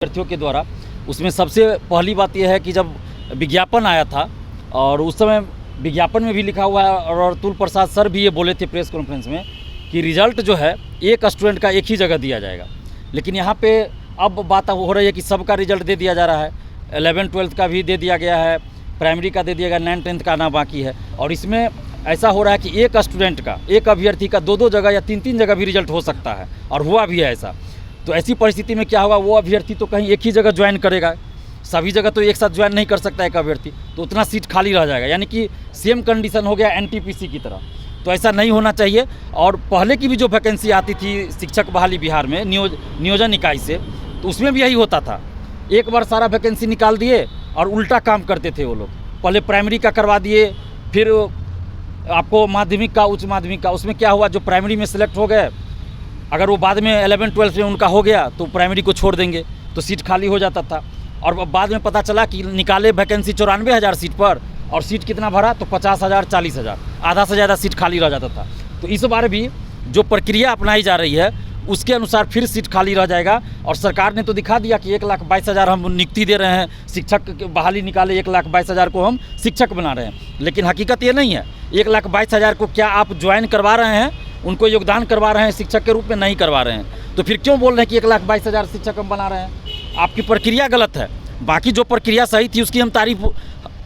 विद्यार्थियों के द्वारा। उसमें सबसे पहली बात यह है कि जब विज्ञापन आया था और उस समय विज्ञापन में भी लिखा हुआ है और अतुल प्रसाद सर भी ये बोले थे प्रेस कॉन्फ्रेंस में कि रिजल्ट जो है एक स्टूडेंट का एक ही जगह दिया जाएगा। लेकिन यहाँ पे अब बात हो रही है कि सबका रिजल्ट दे दिया जा रहा है। 11th-12th का भी दे दिया गया है, प्राइमरी का दे दिया गया, 9th-10th का आना बाकी है। और इसमें ऐसा हो रहा है कि एक स्टूडेंट का, एक अभ्यर्थी का दो जगह या तीन जगह भी रिजल्ट हो सकता है और हुआ भी है ऐसा। तो ऐसी परिस्थिति में क्या होगा, वो अभ्यर्थी तो कहीं एक ही जगह ज्वाइन करेगा, सभी जगह तो एक साथ ज्वाइन नहीं कर सकता एक अभ्यर्थी, तो उतना सीट खाली रह जाएगा। यानी कि सेम कंडीशन हो गया एनटीपीसी की तरह। तो ऐसा नहीं होना चाहिए। और पहले की भी जो वैकेंसी आती थी शिक्षक बहाली बिहार में नियोजन इकाई से, तो उसमें भी यही होता था, एक बार सारा वैकेंसी निकाल दिए और उल्टा काम करते थे वो लोग। पहले प्राइमरी का करवा दिए, फिर आपको माध्यमिक का, उच्च माध्यमिक का। उसमें क्या हुआ, जो प्राइमरी में सेलेक्ट हो गए, अगर वो बाद में 11th-12th में उनका हो गया तो प्राइमरी को छोड़ देंगे, तो सीट खाली हो जाता था। और बाद में पता चला कि निकाले वैकेंसी 94,000 सीट पर और सीट कितना भरा, तो 50,000 40,000, आधा से ज़्यादा सीट खाली रह जाता था। तो इस बार भी जो प्रक्रिया अपनाई जा रही है उसके अनुसार फिर सीट खाली रह जाएगा। और सरकार ने तो दिखा दिया कि 1,22,000 हम नियुक्ति दे रहे हैं, शिक्षक बहाली निकाले 1,22,000 को हम शिक्षक बना रहे हैं। लेकिन हकीकत ये नहीं है। 1,22,000 को क्या आप ज्वाइन करवा रहे हैं, उनको योगदान करवा रहे हैं शिक्षक के रूप में? नहीं करवा रहे हैं। तो फिर क्यों बोल रहे हैं कि 1,22,000 शिक्षक हम बना रहे हैं? आपकी प्रक्रिया गलत है। बाकी जो प्रक्रिया सही थी उसकी हम तारीफ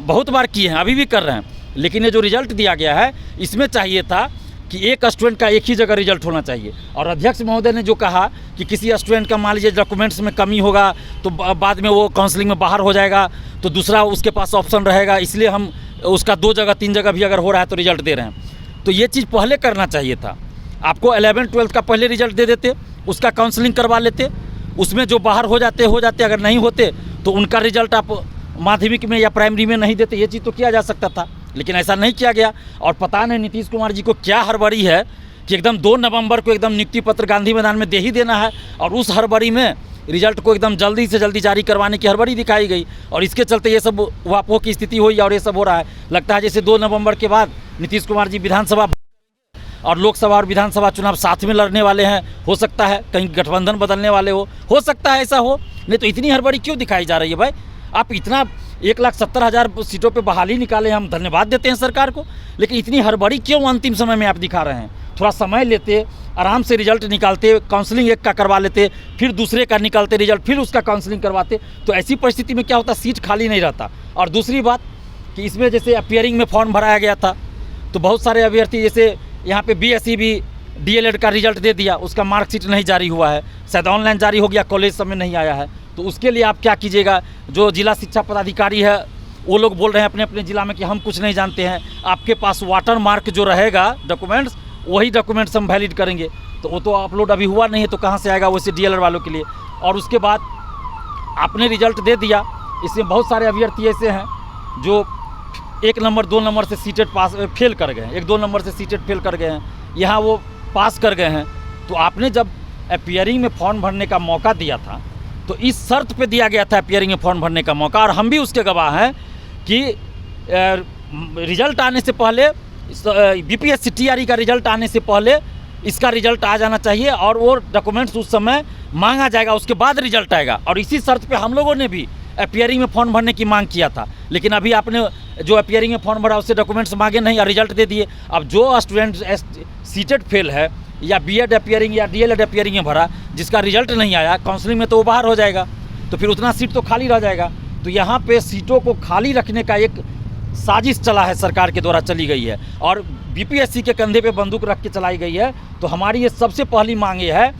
बहुत बार किए हैं, अभी भी कर रहे हैं। लेकिन ये जो रिजल्ट दिया गया है, इसमें चाहिए था कि एक स्टूडेंट का एक ही जगह रिजल्ट होना चाहिए। और अध्यक्ष महोदय ने जो कहा कि किसी स्टूडेंट का मान लीजिए डॉक्यूमेंट्स में कमी होगा तो बाद में वो काउंसलिंग में बाहर हो जाएगा, तो दूसरा उसके पास ऑप्शन रहेगा, इसलिए हम उसका 2 जगह 3 जगह भी अगर हो रहा है तो रिजल्ट दे रहे हैं। तो ये चीज़ पहले करना चाहिए था। आपको 11th-12th का पहले रिजल्ट दे देते, उसका काउंसलिंग करवा लेते, उसमें जो बाहर हो जाते, अगर नहीं होते तो उनका रिजल्ट आप माध्यमिक में या प्राइमरी में नहीं देते। ये चीज़ तो किया जा सकता था, लेकिन ऐसा नहीं किया गया। और पता नहीं नीतीश कुमार जी को क्या हड़बड़ी है कि एकदम 2 नवंबर को एकदम नियुक्ति पत्र गांधी मैदान में दे ही देना है, और उस हड़बड़ी में रिजल्ट को एकदम जल्दी से जल्दी जारी करवाने की हड़बड़ी दिखाई गई। और इसके चलते ये सब वापो की स्थिति हुई और ये सब हो रहा है। लगता है जैसे 2 नवंबर के बाद नीतीश कुमार जी विधानसभा और लोकसभा और विधानसभा चुनाव साथ में लड़ने वाले हैं। हो सकता है कहीं गठबंधन बदलने वाले हो सकता है ऐसा हो। नहीं तो इतनी हड़बड़ी क्यों दिखाई जा रही है भाई? आप इतना 1,70,000 सीटों पे बहाली निकाले, हम धन्यवाद देते हैं सरकार को, लेकिन इतनी हड़बड़ी क्यों अंतिम समय में आप दिखा रहे हैं? थोड़ा समय लेते, आराम से रिजल्ट निकालते, काउंसलिंग एक का करवा लेते, फिर दूसरे का निकालते रिजल्ट, फिर उसका काउंसलिंग करवाते, तो ऐसी परिस्थिति में क्या होता, सीट खाली नहीं रहता। और दूसरी बात कि इसमें जैसे अपियरिंग में फॉर्म भराया गया था, तो बहुत सारे अभ्यर्थी जैसे यहाँ पे BSc भी DLED का रिजल्ट दे दिया, उसका मार्कशीट नहीं जारी हुआ है, शायद ऑनलाइन जारी हो गया, कॉलेज सब में नहीं आया है। तो उसके लिए आप क्या कीजिएगा? जो जिला शिक्षा पदाधिकारी है वो लोग बोल रहे हैं अपने अपने ज़िला में कि हम कुछ नहीं जानते हैं, आपके पास वाटर मार्क जो रहेगा डॉक्यूमेंट्स, वही डॉक्यूमेंट्स हम वैलिड करेंगे। तो वो तो अपलोड अभी हुआ नहीं है, तो कहाँ से आएगा वैसे DLED वालों के लिए? और उसके बाद आपने रिजल्ट दे दिया, इसमें बहुत सारे अभ्यर्थी ऐसे हैं जो 1 नंबर 2 नंबर से सीटेड पास फेल कर गए हैं, 1-2 नंबर से सीटेड फेल कर गए हैं, यहाँ वो पास कर गए हैं। तो आपने जब अपियरिंग में फॉर्म भरने का मौका दिया था, तो इस शर्त पे दिया गया था अपियरिंग में फॉर्म भरने का मौका, और हम भी उसके गवाह हैं कि रिजल्ट आने से पहले, BPSC TRE का रिजल्ट आने से पहले इसका रिजल्ट आ जाना चाहिए और वो डॉक्यूमेंट्स उस समय मांगा जाएगा, उसके बाद रिजल्ट आएगा। और इसी शर्त पे हम लोगों ने भी अपियरिंग में फॉर्म भरने की मांग किया था। लेकिन अभी आपने जो अपियरिंग में फॉर्म भरा उससे डॉक्यूमेंट्स मांगे नहीं और रिजल्ट दे दिए। अब जो स्टूडेंट सीटेड फेल है या B.Ed अपियरिंग या DLED अपियरिंग में भरा, जिसका रिजल्ट नहीं आया काउंसलिंग में, तो वो बाहर हो जाएगा, तो फिर उतना सीट तो खाली रह जाएगा। तो यहाँ पे सीटों को खाली रखने का एक साजिश चला है, सरकार के द्वारा चली गई है, और BPSC के कंधे पे बंदूक रख के चलाई गई है। तो हमारी ये सबसे पहली मांग ये है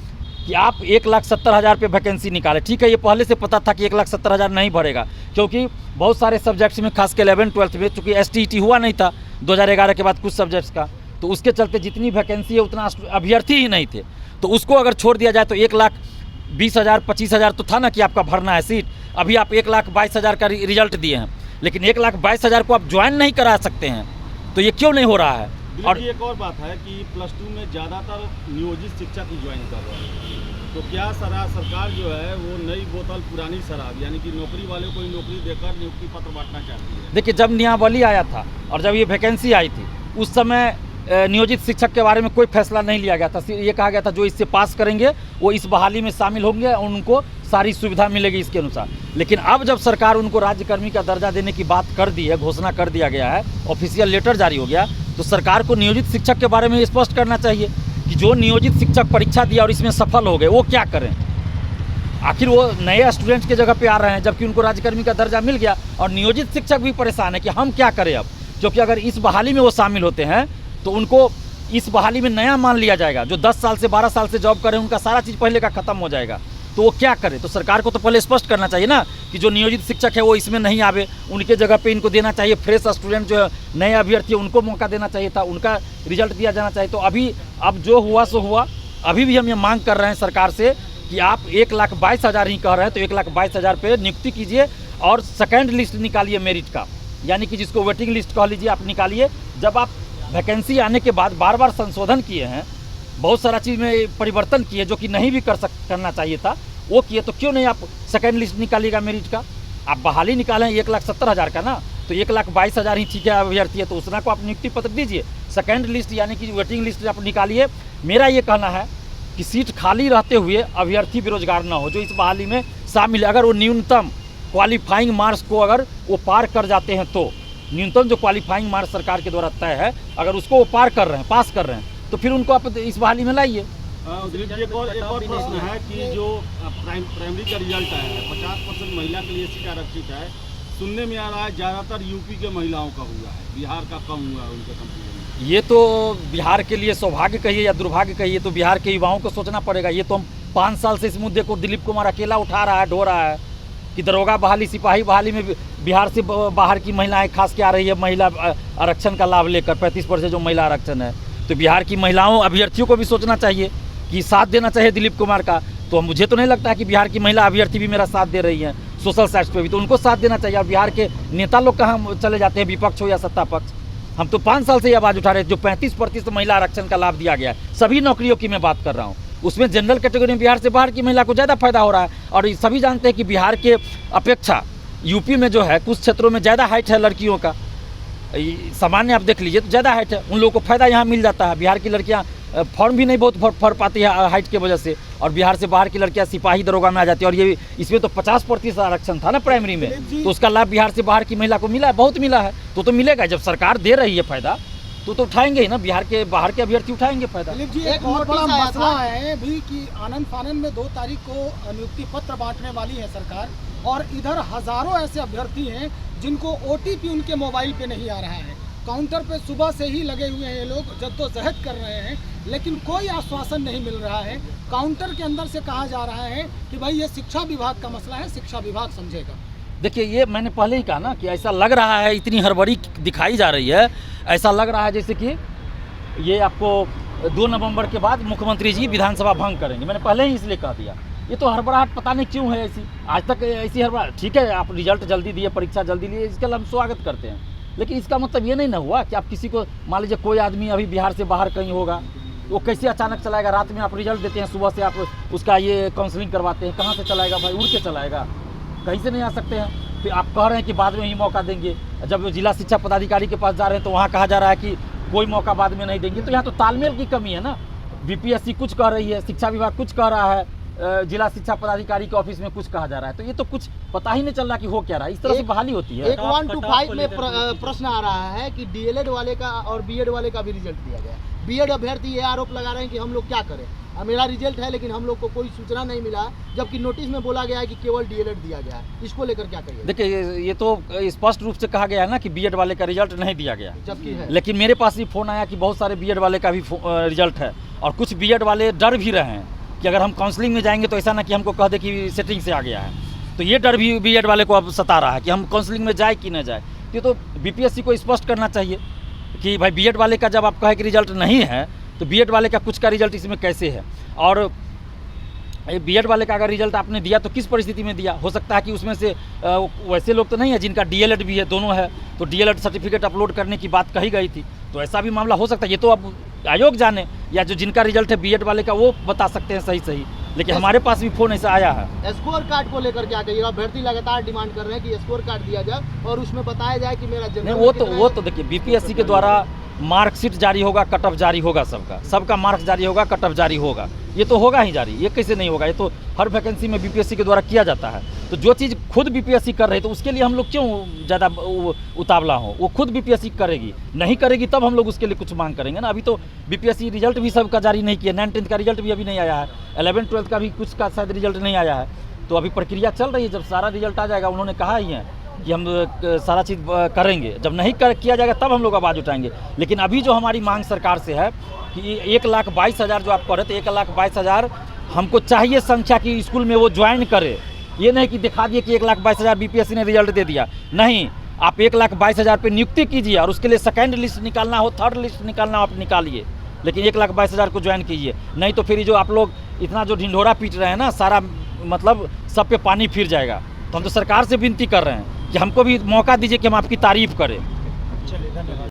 कि आप 1,70,000 पे वैकेंसी निकालें। ठीक है, ये पहले से पता था कि 1,70,000 नहीं भरेगा, क्योंकि बहुत सारे सब्जेक्ट्स में, खासकर 11th-12th में, चूँकि STET हुआ नहीं था 2011 के बाद कुछ सब्जेक्ट्स का, तो उसके चलते जितनी वैकेंसी है उतना अभ्यर्थी ही नहीं थे। तो उसको अगर छोड़ दिया जाए तो 1,20,000 25,000 तो था ना कि आपका भरना है सीट। अभी आप 1,22,000 का रिजल्ट दिए हैं, लेकिन 1,22,000 को आप ज्वाइन नहीं करा सकते हैं। तो ये क्यों नहीं हो रहा है? और एक और बात है कि +2 में ज़्यादातर नियोजित शिक्षक ही ज्वाइन कर रहे हैं। तो क्या सरकार जो है वो नई बोतल पुरानी शराब, यानी कि नौकरी वाले को ही नौकरी देकर नियुक्ति पत्र बांटना चाहती है? देखिए, जब नियमावली आया था और जब ये वैकेंसी आई थी, उस समय नियोजित शिक्षक के बारे में कोई फैसला नहीं लिया गया था। ये कहा गया था जो इससे पास करेंगे वो इस बहाली में शामिल होंगे और उनको सारी सुविधा मिलेगी इसके अनुसार। लेकिन अब जब सरकार उनको राज्यकर्मी का दर्जा देने की बात कर दी है, घोषणा कर दिया गया है, ऑफिशियल लेटर जारी हो गया, तो सरकार को नियोजित शिक्षक के बारे में स्पष्ट करना चाहिए कि जो नियोजित शिक्षक परीक्षा दिया और इसमें सफल हो गए वो क्या करें। आखिर वो नए स्टूडेंट्स के जगह पे आ रहे हैं, जबकि उनको राज्यकर्मी का दर्जा मिल गया और नियोजित शिक्षक भी परेशान है कि हम क्या करें अब, क्योंकि अगर इस बहाली में वो शामिल होते हैं तो उनको इस बहाली में नया मान लिया जाएगा। जो 10 साल से 12 साल से जॉब करें उनका सारा चीज़ पहले का खत्म हो जाएगा, तो वो क्या करे। तो सरकार को तो पहले स्पष्ट करना चाहिए ना कि जो नियोजित शिक्षक है वो इसमें नहीं आवे, उनके जगह पे इनको देना चाहिए। फ्रेश स्टूडेंट जो है, नए अभ्यर्थी है, उनको मौका देना चाहिए था, उनका रिजल्ट दिया जाना चाहिए। तो अभी अब जो हुआ सो हुआ। अभी भी हम ये मांग कर रहे हैं सरकार से कि आप 1,22,000 ही कह रहे हैं तो 1,22,000 पे नियुक्ति कीजिए और सेकेंड लिस्ट निकालिए मेरिट का, यानी कि जिसको वेटिंग लिस्ट कह लीजिए, आप निकालिए। जब आप वैकेंसी आने के बाद बार बार संशोधन किए हैं, बहुत सारा चीज़ में परिवर्तन किए जो कि नहीं भी करना चाहिए था, वो किए, तो क्यों नहीं आप सेकेंड लिस्ट निकालिएगा मेरिट का। आप बहाली निकालें 1,70,000 का ना, तो 1,22,000 ही ठीक है अभ्यर्थी है, तो उसना को आप नियुक्ति पत्र दीजिए। सेकेंड लिस्ट यानी कि वेटिंग लिस्ट आप निकालिए। मेरा ये कहना है कि सीट खाली रहते हुए अभ्यर्थी बेरोजगार ना हो जो इस बहाली में शामिल है। अगर वो न्यूनतम क्वालिफाइंग मार्क्स को अगर वो पार कर जाते हैं, तो न्यूनतम जो क्वालिफाइंग मार्क्स सरकार के द्वारा तय है, अगर उसको वो पार कर रहे हैं, पास कर रहे हैं, तो फिर उनको आप इस बहाली में लाइए। दिलीप जी, एक और प्रश्न है कि जो प्राइमरी का रिजल्ट आया है 50% महिला के लिए सीट आरक्षित है, सुनने में आ रहा है ज़्यादातर यूपी के महिलाओं का हुआ है, बिहार का कम हुआ है उनके कंपेरिजन में। ये तो बिहार के लिए सौभाग्य कहिए या दुर्भाग्य कहिए, तो बिहार के युवाओं को सोचना पड़ेगा। ये तो हम 5 साल से इस मुद्दे को दिलीप कुमार अकेला उठा रहा है, ढो रहा है कि दरोगा बहाली, सिपाही बहाली में बिहार से बाहर की महिलाएं खास के आ रही है महिला आरक्षण का लाभ लेकर, 35% जो महिला आरक्षण है। तो बिहार की महिलाओं अभ्यर्थियों को भी सोचना चाहिए कि साथ देना चाहिए दिलीप कुमार का। तो मुझे तो नहीं लगता है कि बिहार की महिला अभ्यर्थी भी मेरा साथ दे रही हैं सोशल साइट्स पे भी, तो उनको साथ देना चाहिए। और बिहार के नेता लोग कहाँ चले जाते हैं, विपक्ष हो या सत्ता पक्ष। हम तो 5 साल से ये आवाज़ उठा रहे हैं, जो 35% महिला आरक्षण का लाभ दिया गया है, सभी नौकरियों की मैं बात कर रहा हूँ, उसमें जनरल कैटेगरी में बिहार से बाहर की महिला को ज़्यादा फायदा हो रहा है। और सभी जानते हैं कि बिहार के अपेक्षा यूपी में जो है कुछ क्षेत्रों में ज़्यादा हाइट है लड़कियों का, सामान्य आप देख लीजिए तो ज़्यादा हाइट है, उन लोगों को फायदा यहाँ मिल जाता है। बिहार की लड़कियाँ फॉर्म भी नहीं बहुत भर पाती है हाइट की वजह से, और बिहार से बाहर की लड़कियाँ सिपाही दरोगा में आ जाती है। और ये इसमें तो 50% आरक्षण था ना प्राइमरी में, तो उसका लाभ बिहार से बाहर की महिला को मिला है, बहुत मिला है। तो मिलेगा, जब सरकार दे रही है फायदा तो उठाएंगे ही ना, बिहार के बाहर के अभ्यर्थी उठाएंगे फायदा। जी, एक बहुत बड़ा मसला है भी कि आनंद फानन में 2 तारीख को नियुक्ति पत्र बांटने वाली है सरकार, और इधर हजारों ऐसे अभ्यर्थी हैं जिनको OTP उनके मोबाइल पे नहीं आ रहा है। काउंटर पे सुबह से ही लगे हुए हैं ये लोग, जद्दोजहद कर रहे हैं, लेकिन कोई आश्वासन नहीं मिल रहा है। काउंटर के अंदर से कहा जा रहा है कि भाई ये शिक्षा विभाग का मसला है, शिक्षा विभाग समझेगा। देखिए, ये मैंने पहले ही कहा ना कि ऐसा लग रहा है, इतनी हड़बड़ी दिखाई जा रही है, ऐसा लग रहा है जैसे कि ये आपको 2 नवंबर के बाद मुख्यमंत्री जी विधानसभा भंग करेंगे। मैंने पहले ही इसलिए कह दिया। ये तो हड़बड़ाहट पता नहीं क्यों है ऐसी, आज तक ऐसी हड़बड़ाहट। ठीक है, आप रिजल्ट जल्दी दिए, परीक्षा जल्दी लिए, इसके लिए हम स्वागत करते हैं, लेकिन इसका मतलब ये नहीं ना हुआ कि आप किसी को, मान लीजिए कोई आदमी अभी बिहार से बाहर कहीं होगा, वो कैसे अचानक चलाएगा। रात में आप रिजल्ट देते हैं, सुबह से आप उसका ये काउंसलिंग करवाते हैं, कहाँ से चलाएगा भाई, उड़ के चलाएगा, कहीं से नहीं आ सकते हैं। फिर आप कह रहे हैं कि बाद में ही मौका देंगे, जब जिला शिक्षा पदाधिकारी के पास जा रहे हैं तो वहाँ कहा जा रहा है कि कोई मौका बाद में नहीं देंगे। तो यहाँ तो तालमेल की कमी है ना। BPSC कुछ कह रही है, शिक्षा विभाग कुछ कह रहा है, जिला शिक्षा पदाधिकारी के ऑफिस में कुछ कहा जा रहा है, तो ये तो कुछ पता ही नहीं चल रहा कि हो क्या रहा है। इस तरह से बहाली होती है। 1-1-2-5 में प्रश्न आ रहा है कि DLED वाले का और BEd वाले का भी रिजल्ट दिया गया। BEd अभ्यर्थी ये आरोप लगा रहे हैं कि हम लोग क्या करें, मेरा रिजल्ट है लेकिन हम लोग को कोई सूचना नहीं मिला, जबकि नोटिस में बोला गया है कि केवल DLED दिया गया है। इसको लेकर क्या कहिए? देखिए, ये तो स्पष्ट रूप से कहा गया है ना कि BEd वाले का रिजल्ट नहीं दिया गया, जबकि है। लेकिन मेरे पास भी फ़ोन आया कि बहुत सारे BEd वाले का भी रिजल्ट है, और कुछ BEd वाले डर भी रहे हैं कि अगर हम काउंसलिंग में जाएंगे तो ऐसा ना कि हमको कह दे कि सेटिंग से आ गया है। तो ये डर भी BEd वाले को अब सता रहा है कि हम काउंसलिंग में जाए कि न जाए। ये तो BPSC को स्पष्ट करना चाहिए कि भाई BEd वाले का जब आप कहे कि रिजल्ट नहीं है, तो BEd वाले का कुछ का रिजल्ट इसमें कैसे है। और BEd वाले का अगर रिजल्ट आपने दिया तो किस परिस्थिति में दिया। हो सकता है कि उसमें से वैसे लोग तो नहीं है जिनका DLED भी है, दोनों है, तो DLED सर्टिफिकेट अपलोड करने की बात कही गई थी, तो ऐसा भी मामला हो सकता है। ये तो अब आयोग जाने, या जो जिनका रिजल्ट है BEd वाले का वो बता सकते हैं सही। लेकिन हमारे पास भी फ़ोन ऐसा आया है। स्कोर कार्ड को लेकर क्या कहिएगा? अभ्यर्थी लगातार डिमांड कर रहे हैं कि स्कोर कार्ड दिया जाए और उसमें बताया जाए कि मेरा नहीं, वो तो देखिए, BPSC के द्वारा मार्कशीट जारी होगा, कट ऑफ जारी होगा, सबका मार्क्स जारी होगा, कट ऑफ जारी होगा। ये तो होगा ही जारी, ये कैसे नहीं होगा? ये तो हर वैकेंसी में बीपीएससी के द्वारा किया जाता है। तो जो चीज़ खुद बीपीएससी कर रही है तो उसके लिए हम लोग क्यों ज़्यादा उतावला हो? वो खुद बीपीएससी करेगी, नहीं करेगी तब हम लोग उसके लिए कुछ मांग करेंगे ना। अभी तो बीपीएससी रिजल्ट भी सबका जारी नहीं किया, 9th 10th का रिजल्ट भी अभी नहीं आया है, 11th 12th का भी कुछ का शायद रिजल्ट नहीं आया है। तो अभी प्रक्रिया चल रही है, जब सारा रिजल्ट आ जाएगा, उन्होंने कहा ही है कि हम सारा चीज़ करेंगे, जब नहीं किया जाएगा तब हम लोग आवाज़ उठाएंगे। लेकिन अभी जो हमारी मांग सरकार से है कि 1,22,000 जो आप कह रहे थे, 1,22,000 हमको चाहिए संख्या की स्कूल में वो ज्वाइन करे। ये नहीं कि दिखा दिए कि 1,22,000 बीपीएससी ने रिजल्ट दे दिया, नहीं, आप 1,22,000 पे नियुक्ति कीजिए और उसके लिए सेकेंड लिस्ट निकालना हो, थर्ड लिस्ट निकालना हो, आप निकालिए, लेकिन 1,22,000 को ज्वाइन कीजिए। नहीं तो फिर जो आप लोग इतना जो ढिंढोरा पीट रहे हैं ना, सारा मतलब सब पे पानी फिर जाएगा। तो हम तो सरकार से विनती कर रहे हैं कि हमको भी मौका दीजिए कि हम आपकी तारीफ करें। चलिए, धन्यवाद।